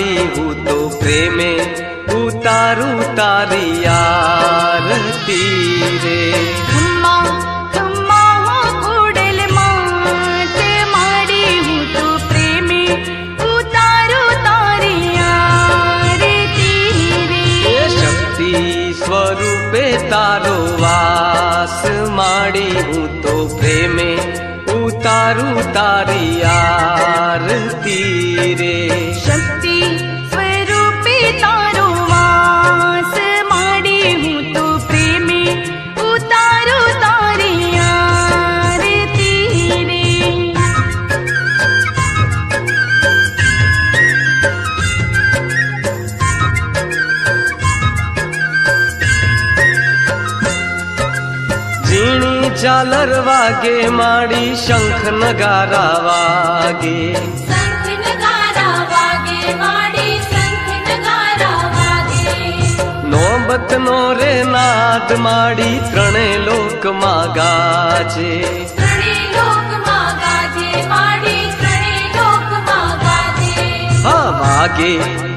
माड़ी हूँ तो प्रेमे उतारू तारी आरती रे। खम्मा खम्मा कूड़ल मात माड़ी हूँ तो प्रेमे उतारू तारी आरती रे। शक्ति स्वरूपे तारो वास माड़ी हूँ तो प्रेमे उतारू तारी आरती रे। शक्ति स्वरूपे तारो वास माड़ी हूँ तो प्रेमे उतारू तारी आरती रे। जीणी झालर वागे माड़ी शंख नगारा वागे। शंख नगारा वागे माड़ी शंख नगारा वागे। नौबत नो रे नाद माड़ी त्रणे लोक मागाजे। त्रणे लोक मागाजे माड़ी त्रणे लोक मागाजे। हाँ वागे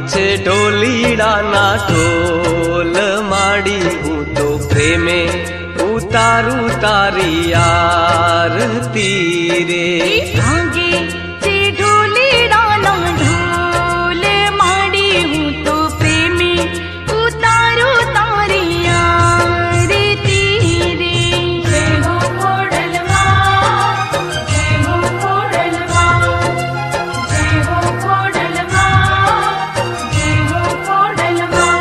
छे ढोलीड़ा ना ढोल माड़ी हूँ तो प्रेमे उतारू तारी आरती रे। भागे जे ढोलीड़ा ना ढोल माड़ी हूँ तो प्रेमे उतारू तारी आरती रे। जय हो खोड़ल माँ, जय हो खोड़ल माँ, जय हो खोड़ल माँ, जय हो खोड़ल माँ।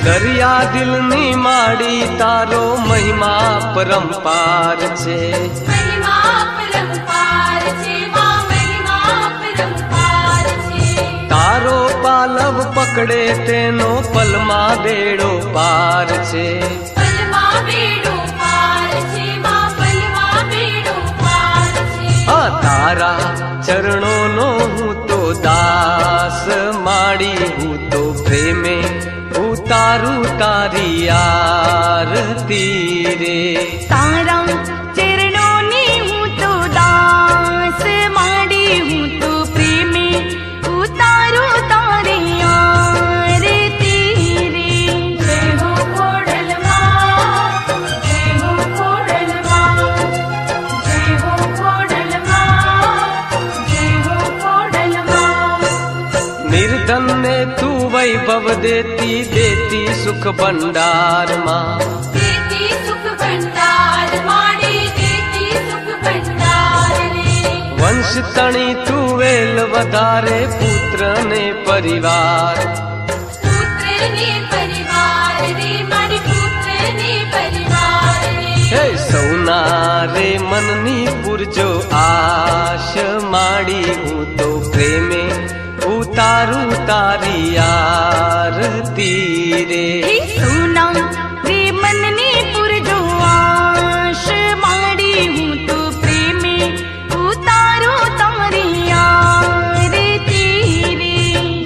दरिया दिलनी माड़ी तारो महिमा परंपार छे। महिमा परंपार छे मां महिमा परंपार छे। तारो पालव पकड़े तेनो पलमा बेड़ो पार छे। पलमा बेड़ो पार छे मां पलमा बेड़ो पार छे। आ तारा चरणों नो हूँ तो दास माड़ी हूँ तो प्रेमे उतारू तारी आरती रे। तारा चरणों ने हूँ तो दास माड़ी हूँ तो प्रेमे उतारू तारी आरती रे। जय हो खोड़ल माँ, जय हो खोड़ल माँ, जय हो खोड़ल माँ, जय हो खोड़ल माँ। निर्धन ने तू वैभव देती देती सुख भंडार माँ। देती सुख भंडार माड़ी देती सुख भंडार रे। वंश तणी तू वेल वधारे पुत्र ने परिवार। पुत्र ने परिवार रे माड़ी पुत्र ने परिवार रे। हे सौना रे मननी पुरजो आश माड़ी हूँ तो प्रेमे उतारू तारी आरती रे। सुना रे मन ने पुरजो आश माड़ी हूँ तो प्रेमे उतारो तारी आरती रे।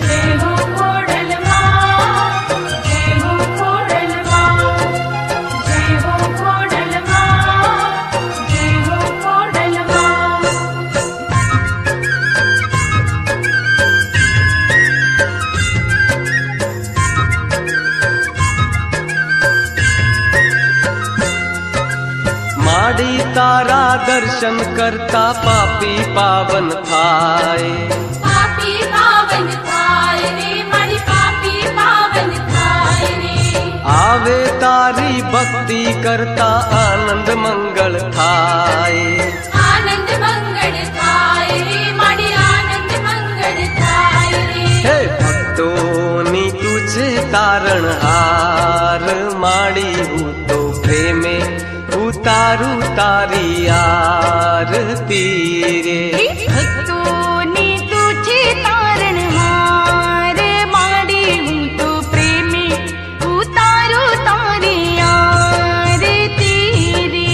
जय हो खोड़ल माँ, जय हो खोड़ल माँ, जय हो खोड़ल माँ, जय हो खोड़ल माँ। माड़ी तारा दर्शन करता पापी पावन थाए। पापी पावन थाय रे माड़ी पापी पावन थाय रे। आवे तारी भक्ति करता आनंद मंगल थाए। आनंद मंगल थाय रे माड़ी आनंद मंगल थाय रे। हे भक्तों नी तुझे तारण हार माड़ी हूँ तो प्रेमे उतारू तारी आरती रे। भक्तों ने तुझे तारण हार माड़ी हूँ तो प्रेमे उतारो तारी आरती रे।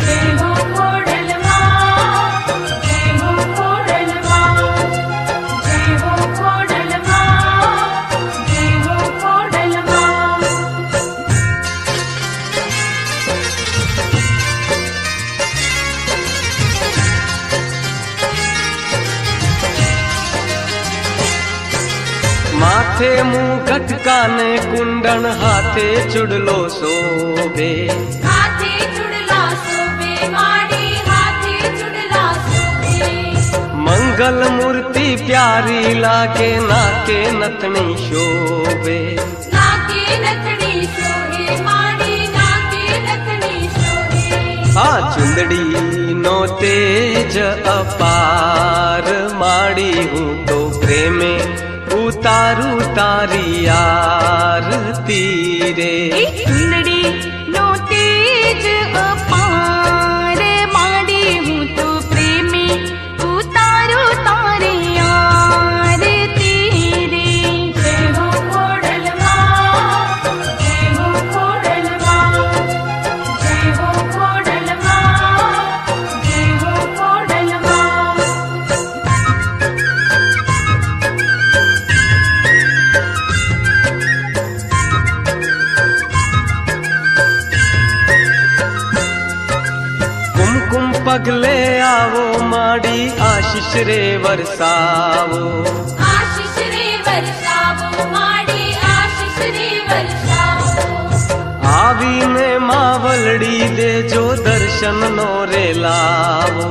जय हो खोड़ल माँ, जय हो खोड़ल माँ, जय हो खोड़ल माँ, जय हो खोड़ल माँ। માથે મુગટ કાને કુંડણ હાથે ચૂડલો શોભે હાથે ચૂડલા શોભે માડી હાથે ચૂડલા શોભે મંગલ મૂર્તિ પ્યારી લાગે નાકે નથણી શોભે નાકે નથણી શોભે માડી નાકે નથણી શોભે આ ચુંદડી નો તેજ અપાર માડી હું તો પ્રેમે ઉતારું તારી આરતી રે ચુંદડી નો તેજ અપાર માડી હું તો પ્રેમે ઉતારું તારી આરતી રે જય હો ખોડલમાં જય હો ખોડલમાં જય હો ખોડલમાં જય હો ખોડલમાં કુમકુમ પગલે આવો માડી આશીષ રે વરસાવો આશીષ રે વરસાવો માડી આશીષ રે વરસાવો આવીને માવલડી દેજો દર્શન નો રે લાવો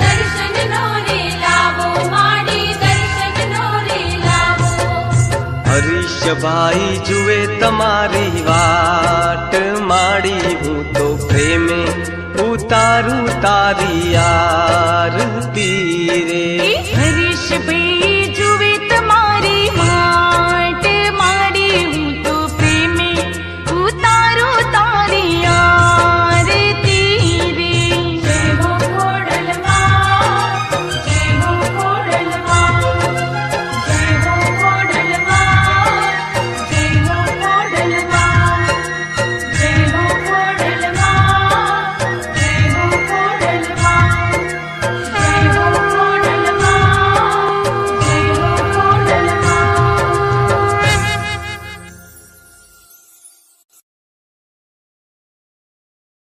દર્શન નો રે લાવો માડી દર્શન નો રે લાવો હરીશભાઈ જુએ તમારી વાટ માડી હું તો પ્રેમે ઉતારું તારી આ